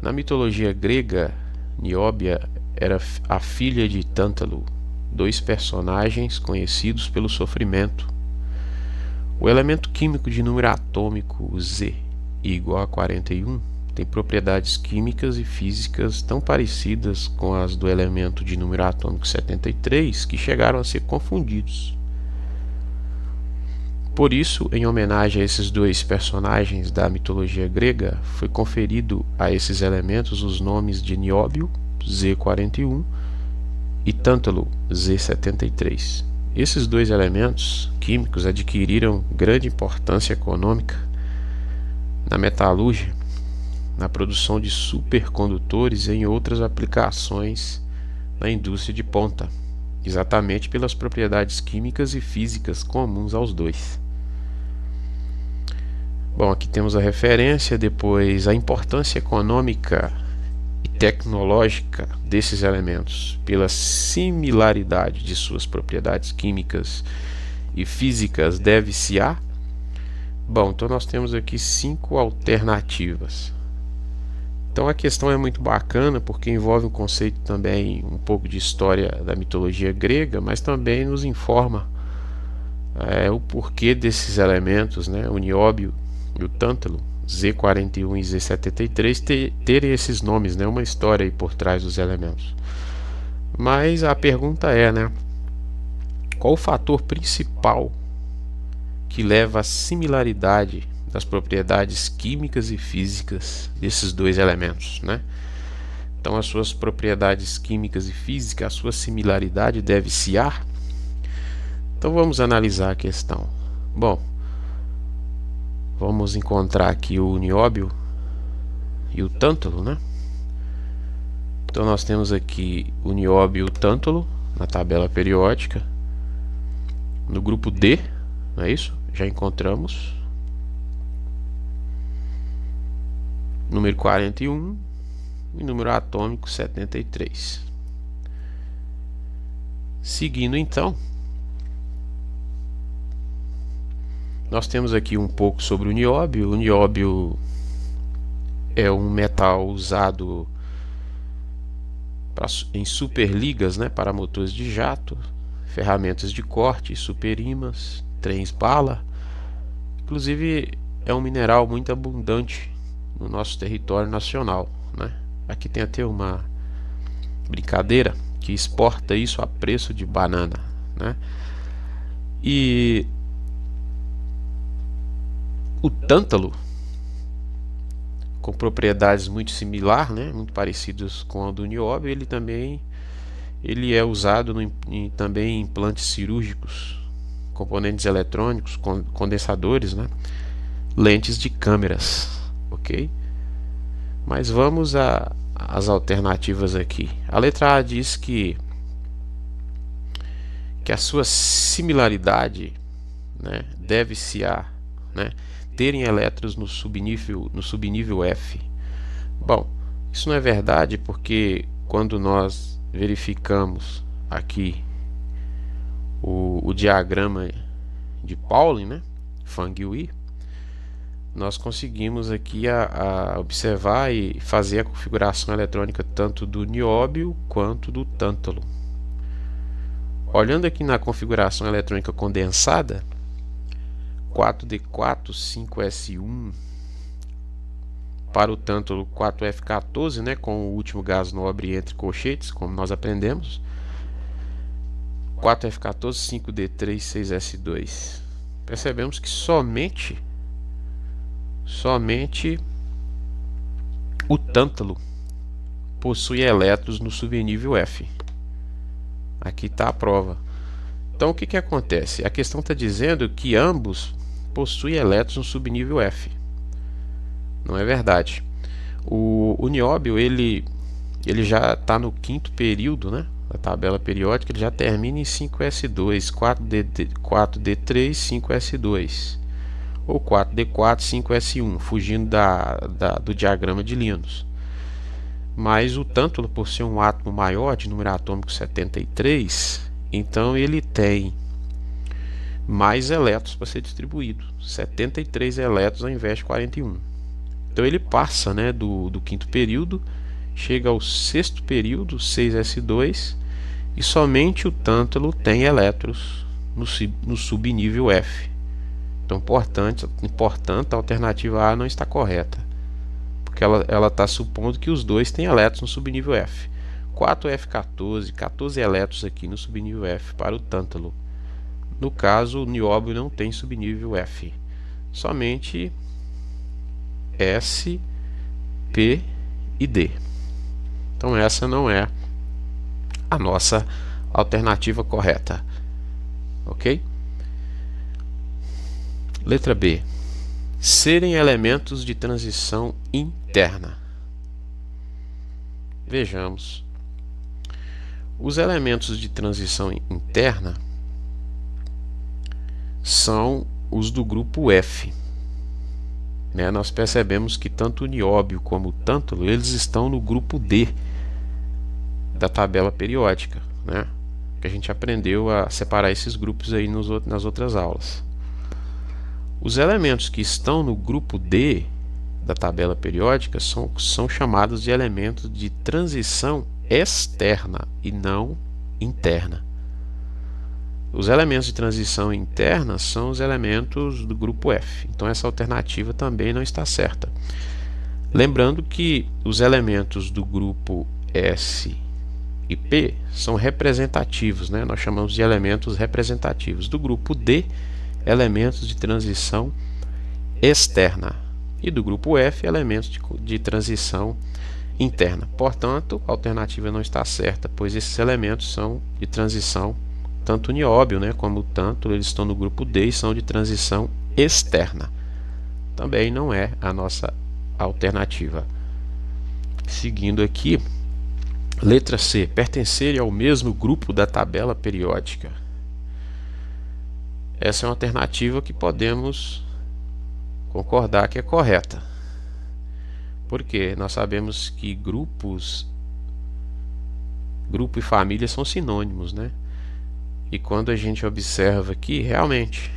Na mitologia grega, Nióbia era a filha de Tântalo, dois personagens conhecidos pelo sofrimento. O elemento químico de número atômico Z igual a 41 tem propriedades químicas e físicas tão parecidas com as do elemento de número atômico 73 que chegaram a ser confundidos. Por isso, em homenagem a esses dois personagens da mitologia grega, foi conferido a esses elementos os nomes de Nióbio, Z41, e Tântalo, Z73. Esses dois elementos químicos adquiriram grande importância econômica na metalúrgia, na produção de supercondutores e em outras aplicações na indústria de ponta, exatamente pelas propriedades químicas e físicas comuns aos dois. Bom, aqui temos a referência, depois a importância econômica e tecnológica desses elementos pela similaridade de suas propriedades químicas e físicas deve-se a... Bom, então nós temos aqui 5 alternativas. Então a questão é muito bacana porque envolve um conceito também um pouco de história da mitologia grega, mas também nos informa o porquê desses elementos, né, o nióbio e o tântalo, Z41 e Z73, terem esses nomes, né, uma história aí por trás dos elementos. Mas a pergunta é, né, qual o fator principal que leva à similaridade das propriedades químicas e físicas desses dois elementos, né? Então, as suas propriedades químicas e físicas, a sua similaridade deve-se a... Então, vamos analisar a questão. Bom, vamos encontrar aqui o nióbio e o tântalo, né? Então, nós temos aqui o nióbio e o tântalo na tabela periódica. No grupo D, não é isso? Já encontramos número 41 e número atômico 73. Seguindo então, nós temos aqui um pouco sobre o nióbio. O nióbio é um metal usado em superligas, né, para motores de jato, ferramentas de corte, superímãs, trens bala. Inclusive é um mineral muito abundante no nosso território nacional, né? Aqui tem até uma brincadeira que exporta isso a preço de banana, né? E o tântalo, com propriedades muito similares, né, muito parecidas com a do nióbio, ele é usado também em implantes cirúrgicos, componentes eletrônicos, condensadores, né, lentes de câmeras, ok? Mas vamos às alternativas aqui. A letra A diz que a sua similaridade, né, deve-se a, né, terem elétrons no subnível F. Bom, isso não é verdade porque quando nós verificamos aqui o diagrama de Pauling, né, Fang-Hui, nós conseguimos aqui a observar e fazer a configuração eletrônica tanto do nióbio quanto do tântalo. Olhando aqui na configuração eletrônica condensada, 4D4, 5S1, para o tântalo 4F14, né, com o último gás nobre entre colchetes, como nós aprendemos, 4F14, 5D3, 6S2. Percebemos que somente o tântalo possui elétrons no subnível F. Aqui está a prova. Então o que acontece? A questão está dizendo que ambos possuem elétrons no subnível F. Não é verdade. O nióbio ele já está no quinto período, né, da tabela periódica. Ele já termina em 5S2, 4D3, 5S2 ou 4D4, 5S1, fugindo do diagrama de Linus. Mas o tântalo, por ser um átomo maior, de número atômico 73, então ele tem mais elétrons para ser distribuído, 73 elétrons ao invés de 41. Então ele passa, né, do quinto período, chega ao sexto período, 6s2, e somente o tântalo tem elétrons no subnível F. Então, portanto, a alternativa A não está correta, porque ela está supondo que os dois têm elétrons no subnível F. 4F14, 14 elétrons aqui no subnível F para o tântalo. No caso, o nióbio não tem subnível F, somente S, P e D. Então essa não é a nossa alternativa correta, ok? Letra B. Serem elementos de transição interna. Vejamos. Os elementos de transição interna são os do grupo F. Nós percebemos que tanto o nióbio como o tântalo, eles estão no grupo D da tabela periódica, que a gente aprendeu a separar esses grupos aí nas outras aulas. Os elementos que estão no grupo D da tabela periódica são chamados de elementos de transição externa e não interna. Os elementos de transição interna são os elementos do grupo F. Então essa alternativa também não está certa. Lembrando que os elementos do grupo S e P são representativos, nós chamamos de elementos representativos. Do grupo D, elementos de transição externa. E do grupo F, elementos de transição interna. Portanto, a alternativa não está certa, pois esses elementos são de transição, tanto o nióbio como o tântalo, eles estão no grupo D e são de transição externa. Também não é a nossa alternativa. Seguindo aqui, letra C. Pertencerem ao mesmo grupo da tabela periódica. Essa é uma alternativa que podemos concordar que é correta. Porque nós sabemos que grupo e família são sinônimos, E quando a gente observa aqui, realmente,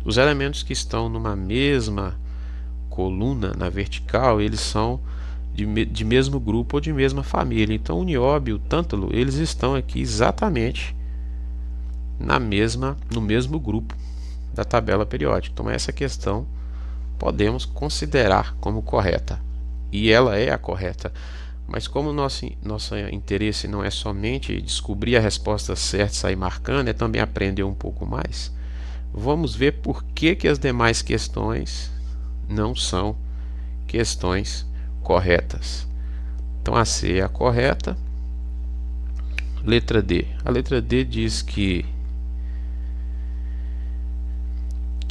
os elementos que estão numa mesma coluna na vertical, eles são de mesmo grupo ou de mesma família. Então o nióbio e o tântalo, eles estão aqui exatamente no mesmo grupo da tabela periódica. Então essa questão podemos considerar como correta, e ela é a correta. Mas como nosso interesse não é somente descobrir a resposta certa e sair marcando, é também aprender um pouco mais, vamos ver por que as demais questões não são questões corretas. Então a C é a correta. Letra D. A letra D diz que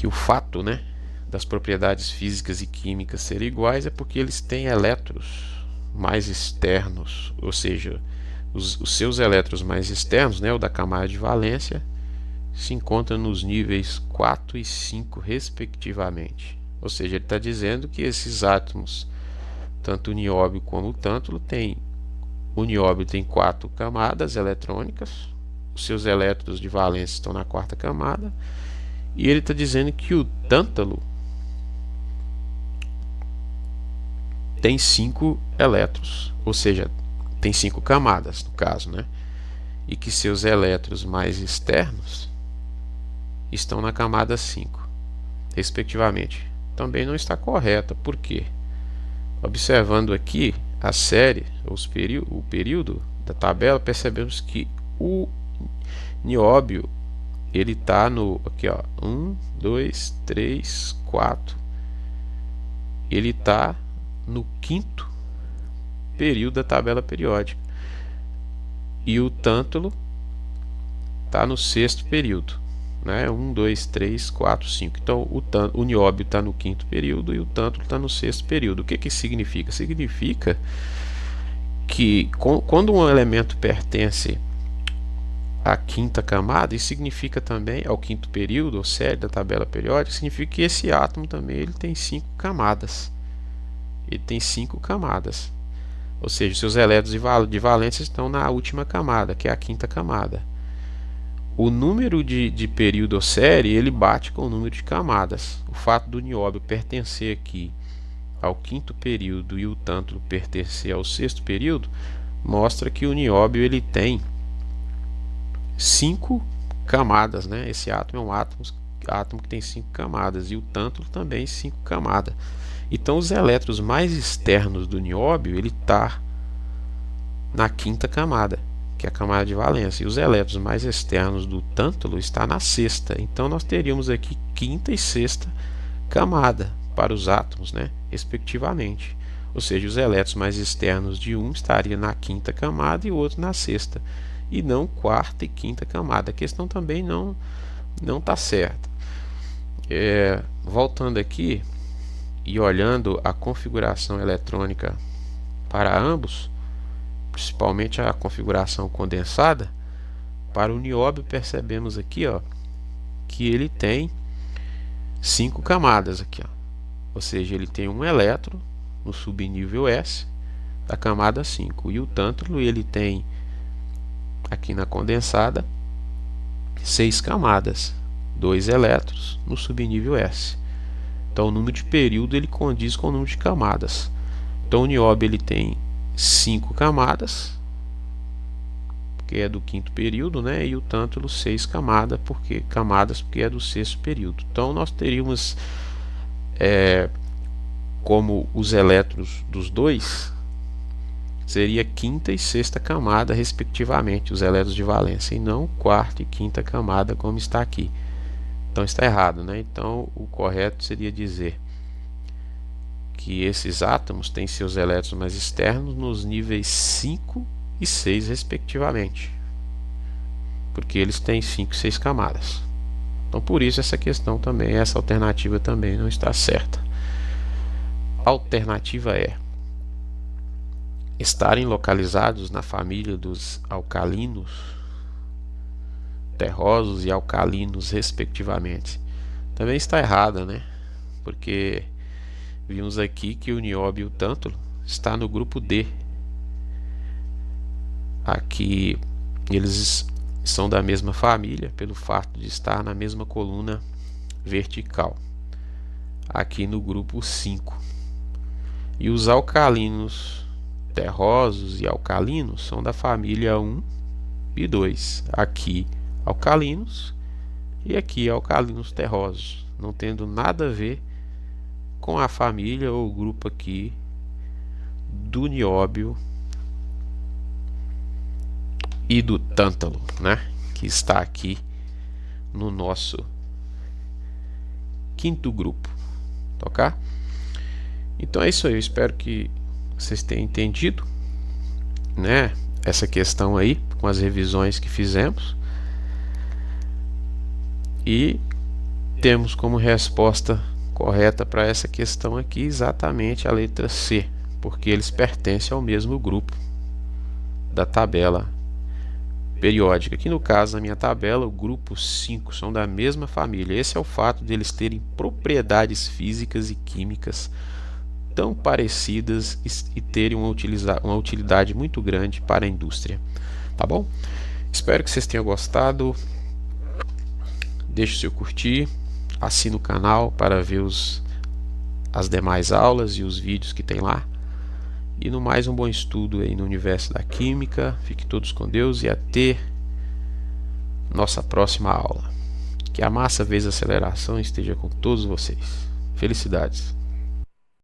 o fato, das propriedades físicas e químicas serem iguais é porque eles têm elétrons mais externos, ou seja, os seus elétrons mais externos, o da camada de valência, se encontram nos níveis 4 e 5 respectivamente. Ou seja, ele está dizendo que esses átomos, tanto o nióbio como o tântalo, o nióbio tem 4 camadas eletrônicas, os seus elétrons de valência estão na 4ª camada, e ele está dizendo que o tântalo tem 5 elétrons, ou seja, tem 5 camadas no caso, e que seus elétrons mais externos estão na camada 5, respectivamente. Também não está correta, por quê? Observando aqui a série, o período da tabela, percebemos que o nióbio ele está no 1, 2, 3, 4. Ele está no 5º período da tabela periódica. E o tântalo está no 6º período. 1, 2, 3, 4, 5. Então o nióbio está no 5º período e o tântalo está no 6º período. O que significa? Significa que quando um elemento pertence à 5ª camada, isso significa também ao 5º período ou série da tabela periódica, significa que esse átomo também ele tem 5 camadas. Ele tem 5 camadas. Ou seja, seus elétrons de valência estão na última camada, que é a 5ª camada. O número de período ou série ele bate com o número de camadas. O fato do nióbio pertencer aqui ao quinto período e o tântalo pertencer ao sexto período, mostra que o nióbio ele tem 5 camadas, né? Esse átomo é um átomo que tem 5 camadas e o tântalo também 5 camadas. Então os elétrons mais externos do nióbio ele está na quinta camada, que é a camada de valência, e os elétrons mais externos do tântalo está na sexta. Então nós teríamos aqui quinta e sexta camada para os átomos, né, respectivamente. Ou seja, os elétrons mais externos de um estariam na quinta camada e o outro na sexta, e não quarta e quinta camada. A questão também não está certa. Voltando aqui e olhando a configuração eletrônica para ambos, principalmente a configuração condensada, para o nióbio percebemos aqui, ó, que ele tem 5 camadas aqui, ó. Ou seja, ele tem um elétron no subnível S da camada 5, e o tântalo ele tem aqui na condensada 6 camadas, 2 elétrons no subnível S. Então o número de período ele condiz com o número de camadas. Então o nióbio ele tem 5 camadas, porque é do quinto período, né? E o tântalo 6 camadas, porque é do sexto período. Então nós teríamos como os elétrons dos dois seria quinta e sexta camada respectivamente, os elétrons de valência, e não quarta e quinta camada como está aqui. Então está errado, né? Então o correto seria dizer que esses átomos têm seus elétrons mais externos nos níveis 5 e 6 respectivamente, porque eles têm 5 e 6 camadas. Então por isso essa questão também, essa alternativa também não está certa. A alternativa é estarem localizados na família dos alcalinos, terrosos e alcalinos respectivamente. Também está errada, né? Porque vimos aqui que o nióbio e o tântalo está no grupo D. Aqui eles são da mesma família pelo fato de estar na mesma coluna vertical. Aqui no grupo 5. E os alcalinos terrosos e alcalinos são da família 1 e 2. Aqui alcalinos e aqui alcalinos terrosos, não tendo nada a ver com a família ou grupo aqui do nióbio e do tântalo, né, que está aqui no nosso quinto grupo, ok? Então é isso aí, eu espero que vocês tenham entendido, né, essa questão aí com as revisões que fizemos, e temos como resposta correta para essa questão aqui exatamente a letra C, porque eles pertencem ao mesmo grupo da tabela periódica. Aqui no caso, na minha tabela, o grupo 5 são da mesma família. Esse é o fato de eles terem propriedades físicas e químicas tão parecidas e terem uma utilidade muito grande para a indústria. Tá bom? Espero que vocês tenham gostado. Deixe o seu curtir, assine o canal para ver as demais aulas e os vídeos que tem lá. E no mais, um bom estudo aí no universo da química. Fiquem todos com Deus e até nossa próxima aula. Que a massa vezes a aceleração esteja com todos vocês. Felicidades!